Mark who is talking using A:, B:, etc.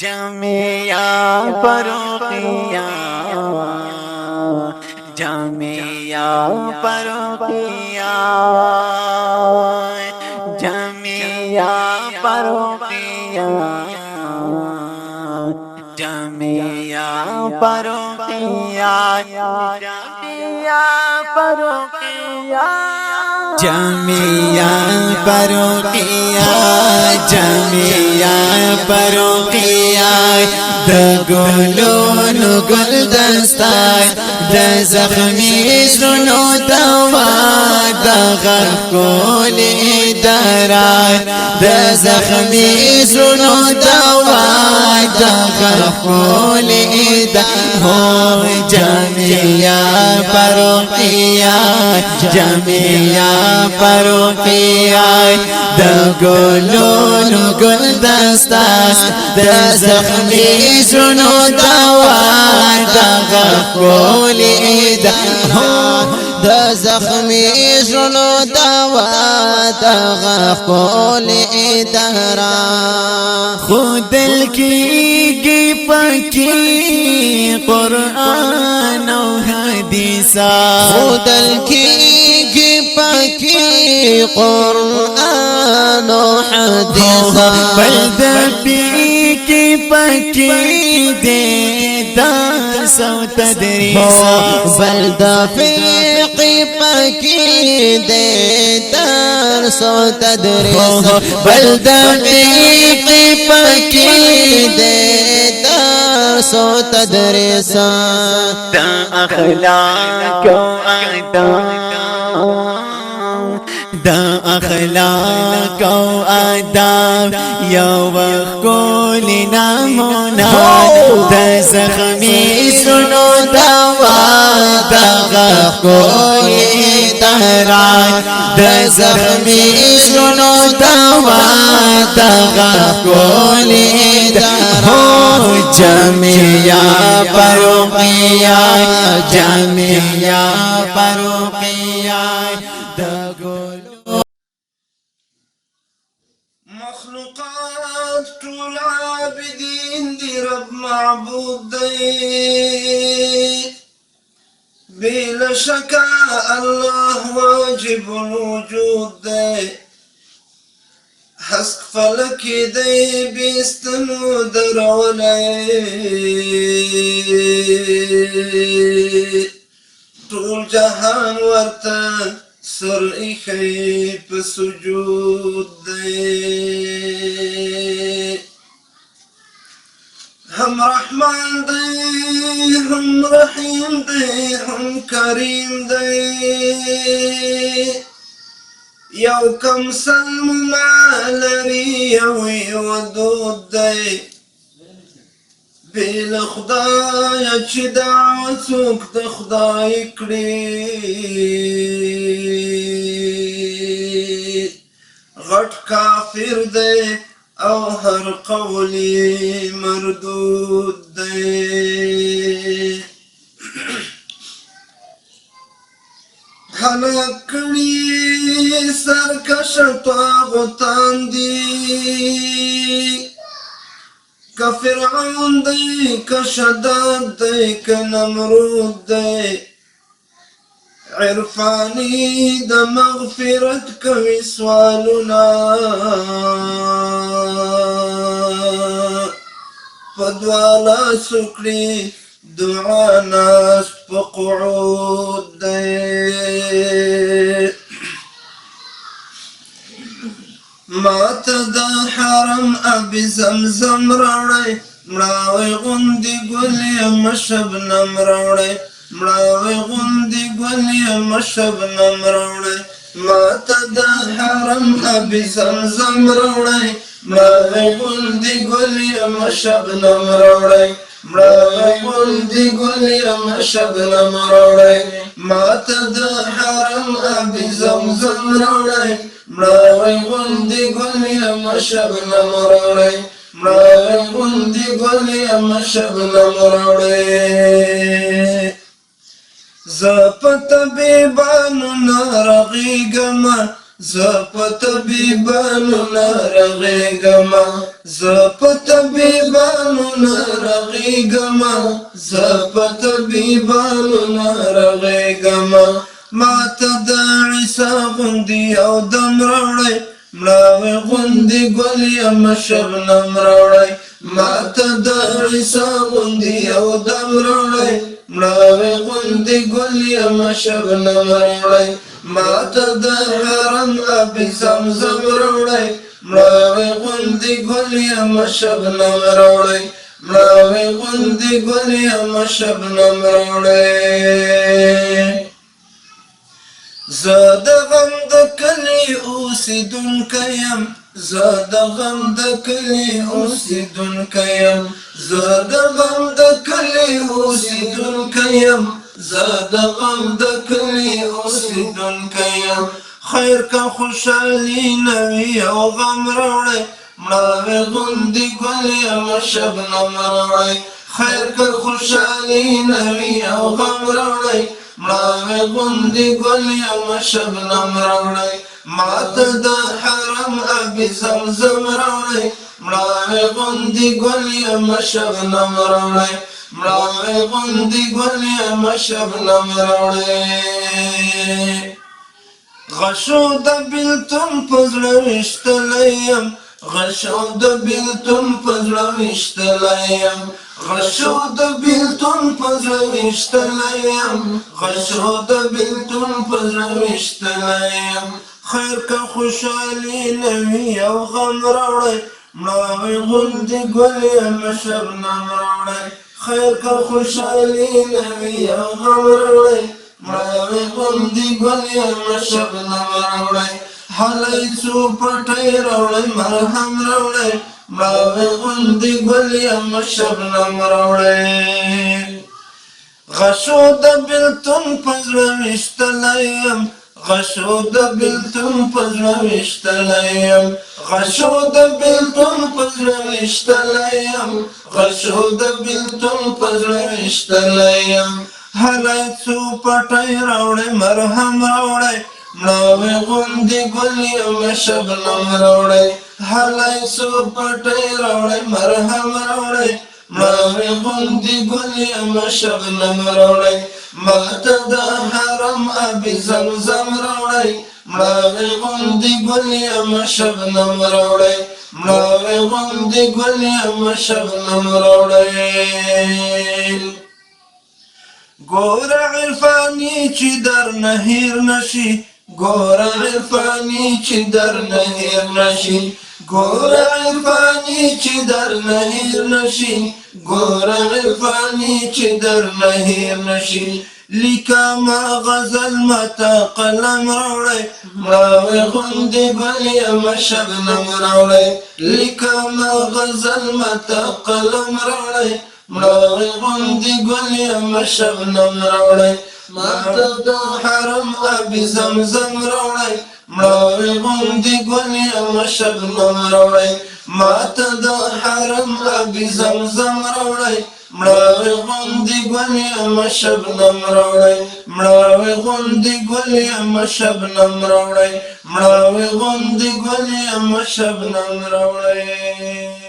A: जामिया फरोकिया जामिया फरोकिया जामिया फरोकिया जामिया फरोकिया जामिया फरोकिया जामिया फरोकिया जामिया फरोकिया द गुलोनु गुलदस्ताय द ज़ख्मी ज़ुनो दवा द गफ़ूली दराय द ज़ख्मी ज़ुनो दवा द गफ़ूली दराय जामिया फरोकिया जामिया फरोकिया द गुलोनु गुलदस्ताय द ज़ख्मी ज़ुनो दवा द गफ़ूली दराय
B: د زخمی ژوندو دوا د غفولې دهرا
A: خودل کیږي پکې قرآن او حدیث
B: خودل کیږي پکې قرآن او حدیث
A: بل د پکې پکې دې درس او تدریس
B: بل د فقه پکې دې درس او تدریس
A: بل د فقه پکې
B: دې درس او تدریس
A: د اخلاق او ادب د اخلاق او ادب یو کول نمونه د زخمی سنو دوا د غفوی دهرای د زخمی سنو دوا د غفوی دهرای جمعیا پروقیا جمعیا پروقیا
C: مخلوقات طول عابدين دي رب معبود دي بلا شك الله واجب الوجود دي حسك فلك دي بيستنو درولي طول جهان ورته سر ایخی په سجود دی هم رحمان دی هم رحیم دی هم کریم دی یو کم سلم لري یو ودود دی بیل خدای چې دعوت څوک د خدای کړي غټ کافر دی او هر قولی مردود دی هلاک کړي سرکش طاغوتان دي که فرعون دی که شداد دی که نمرود دی عرفانی د مغفرت کوي سوالونه فدوالا سکړي دعا ناس په قعود دی ما ته د حرم ابي زمزم راوړی مړاوی غوندې ګل یم شبنم راوړی مړاوی غوندې ګل یم شبنم راوړی ما ته د حرم ابي زمزم راوړی مړاوی غوندې ګل یم شبنم راوړی مړاوی غوندې ګل یم شبنم راوړی ما ته د حرم ابي زمزم راوړی مړاوی غوندې ګل یم شبنم راوړی مړاوی غوندې ګل یم شبنم راوړی زه په طبیبانو نه رغېږم زپت بیبانو نرغیگما زپت بیبانو نرغیگما زپت بیبانو نرغیگما ما ته د عیسی غوندې یو دم راوړی مړاوی غوندې ګل یم شبنم راوړی ما ته د عیسی غوندې یو دم راوړی مړاوی غوندې ګل یم شبنم راوړی ما ته د حرم آب زمزم راوړی مړاوی غوندې ګل یم شبنم راوړی مړاوی غوندې ګل یم شبنم راوړی زه د غم د کلي اوسېدونکی یم زه د غم د کلي اوسېدونکی یم زه د غم د کلي اوسېدونکی یم زه د غم د کلي اوسېدونکی یم خیر که خوشحالي نه وي او غم راوړی مړاوی غوندې ګل یم شبنم راوړی خیر که خوشحالي نه وي او غم راوړی مړاوی غوندې ګل یم شبنم راوړی ما ته د حرم آب زمزم راوړی مړاوی غوندې ګل یم شبنم راوړی مړاوی غوندې ګل یم شبنم راوړی غشو د بیلتون په زړه ویشتلی یم غشو د بیلتون په زړه ویشتلی یم غشو د بیلتون په زړه ویشتلی یم غشو د بیلتون په زړه ویشتلی یم خیر که خوشحالي نه وي او غم راوړی مړاوی غوندې ګل یم شبنم راوړی خیر که خوشحالي نه وي او غم راوړی مړاوی غوندې ګل یم شبنم راوړی هلی څو پټی راوړی مرهم راوړی مړاوی غوندې ګل یم شبنم راوړی غشو د بیلتون په زړه ویشتلی یم غشو د بیلتون په زړه ویشتلی یم غشو د بیلتون په زړه ویشتلی یم غشو د بیلتون په زړه ویشتلی یم هلی څو پټی راوړی مرهم راوړی مړاوی غوندې ګل یم شبنم راوړی هلی څو پټی راوړی مرهم راوړی مړاوی غوندې ګل یم شبنم راوړی ما ته د حرم آب زمزم راوړی مړاوی غوندې ګل یم شبنم راوړی مړاوی غوندې ګل یم شبنم راوړی ګوره عرفاني چې درنه هیر نشي ګوره عرفاني چې درنه هیر نشي ګوره عرفاني چې درنه هیر نشي ګوره عرفاني چې درنه هیر نشي لیکما غزل ماته قلم راوړی مړاوی غوندې ګل یم شبنم راوړی لیکما غزل ماته قلم راوړی مړاوی غوندې ګل یم شبنم راوړی ما ته د حرم آب زمزم راوړی مړاوی غوندې ګل یم شبنم راوړی ما ته د حرم آب زمزم راوړی مړاوی غوندې ګل یم شبنم راوړی مړاوی غوندې ګل یم شبنم راوړی مړاوی غوندې ګل یم شبنم راوړی